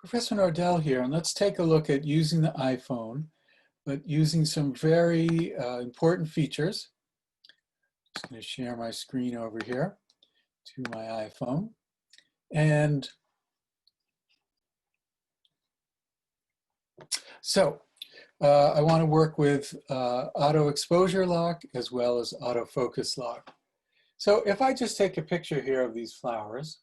Professor Nordell here, and let's take a look at using the iPhone, but using some very important features. I'm just going to share my screen over here to my iPhone. And so I want to work with auto exposure lock as well as autofocus lock. So if I just take a picture here of these flowers,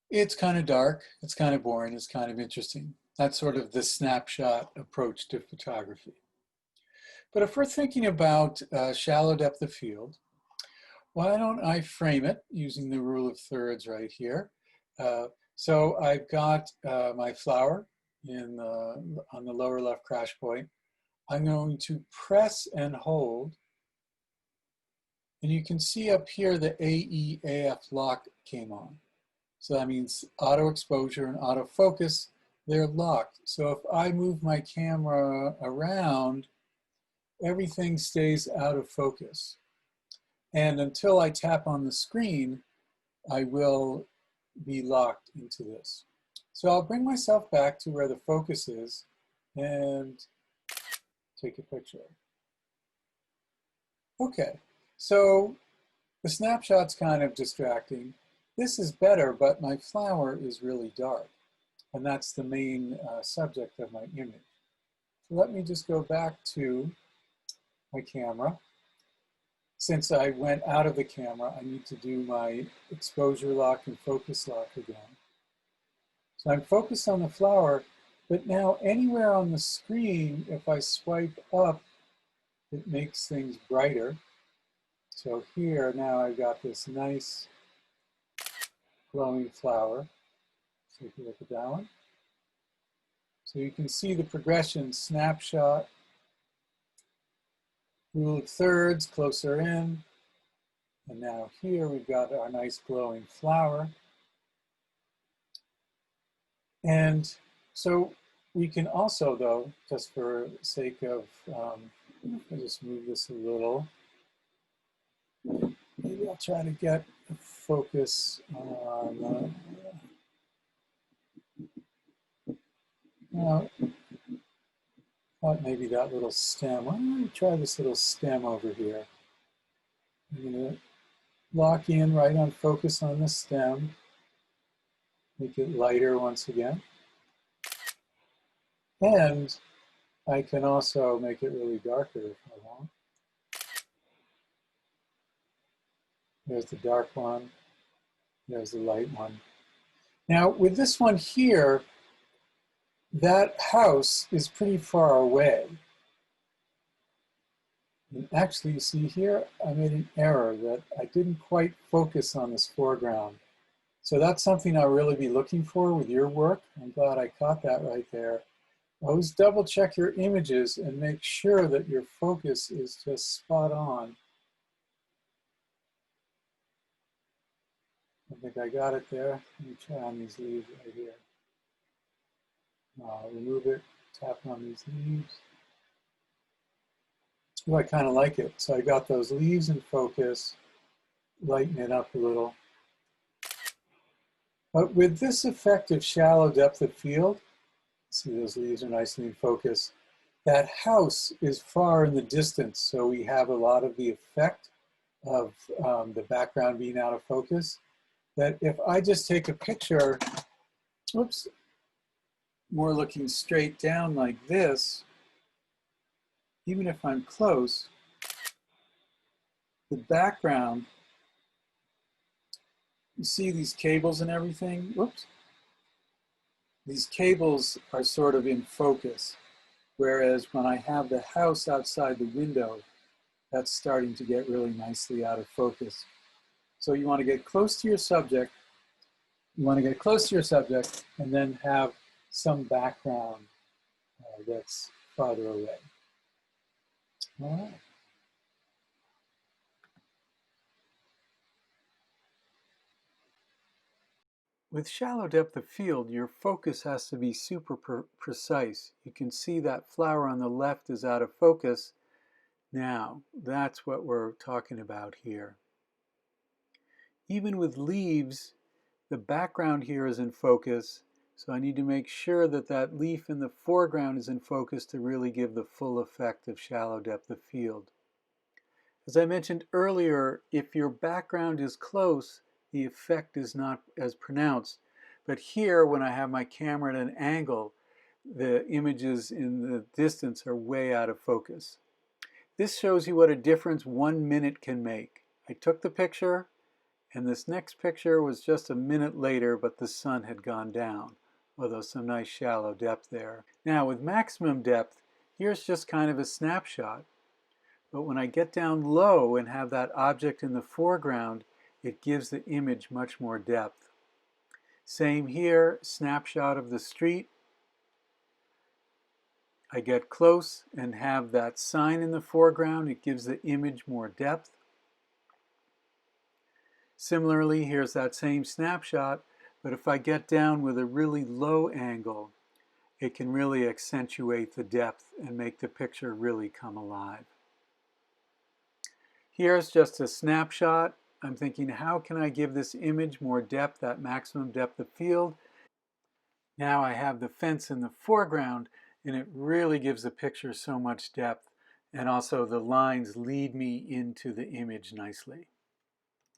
it's kind of dark, it's kind of boring, it's kind of interesting. That's sort of the snapshot approach to photography. But if we're thinking about shallow depth of field, why don't I frame it using the rule of thirds right here? So I've got my flower on the lower left crash point. I'm going to press and hold. And you can see up here the AEAF lock came on. So that means auto exposure and autofocus, they're locked. So if I move my camera around, everything stays out of focus. And until I tap on the screen, I will be locked into this. So I'll bring myself back to where the focus is and take a picture. Okay, so the snapshot's kind of distracting. This is better, but my flower is really dark. And that's the main subject of my image. So let me just go back to my camera. Since I went out of the camera, I need to do my exposure lock and focus lock again. So I'm focused on the flower, but now anywhere on the screen, if I swipe up, it makes things brighter. So here now I've got this nice glowing flower. Take a look at that one. So you can see the progression: snapshot, rule of thirds, closer in. And now here we've got our nice glowing flower. And so we can also, though, just for the sake of, I'll just move this a little. Maybe I'll try to get a focus on, thought maybe that little stem. Why don't I try this little stem over here? I'm going to lock in right on focus on the stem. Make it lighter once again. And I can also make it really darker if I want. There's the dark one. There's the light one. Now with this one here, that house is pretty far away. And actually, you see here, I made an error that I didn't quite focus on this foreground. So that's something I'll really be looking for with your work. I'm glad I caught that right there. Always double check your images and make sure that your focus is just spot on. I think I got it there. Let me try on these leaves right here. I'll remove it, tap on these leaves. Oh, I kind of like it. So I got those leaves in focus, lighten it up a little. But with this effect of shallow depth of field, see those leaves are nicely in focus. That house is far in the distance, so we have a lot of the effect of the background being out of focus. That if I just take a picture, whoops, more looking straight down like this, even if I'm close, the background, you see these cables and everything, whoops. These cables are sort of in focus, whereas when I have the house outside the window, that's starting to get really nicely out of focus. So you want to get close to your subject, and then have some background that's farther away. All right. With shallow depth of field, your focus has to be super precise. You can see that flower on the left is out of focus. Now, that's what we're talking about here. Even with leaves, The background here is in focus, so I need to make sure that that leaf in the foreground is in focus to really give the full effect of shallow depth of field. As I mentioned earlier, if your background is close, the effect is not as pronounced. But here, when I have my camera at an angle, the images in the distance are way out of focus. This shows you what a difference 1 minute can make. I took the picture, and this next picture was just a minute later, but the sun had gone down, although some nice shallow depth there. Now with maximum depth, here's just kind of a snapshot. But when I get down low and have that object in the foreground, it gives the image much more depth. Same here, snapshot of the street. I get close and have that sign in the foreground. It gives the image more depth. Similarly, here's that same snapshot, but if I get down with a really low angle, it can really accentuate the depth and make the picture really come alive. Here's just a snapshot. I'm thinking, how can I give this image more depth, that maximum depth of field? Now I have the fence in the foreground, and it really gives the picture so much depth, and also the lines lead me into the image nicely.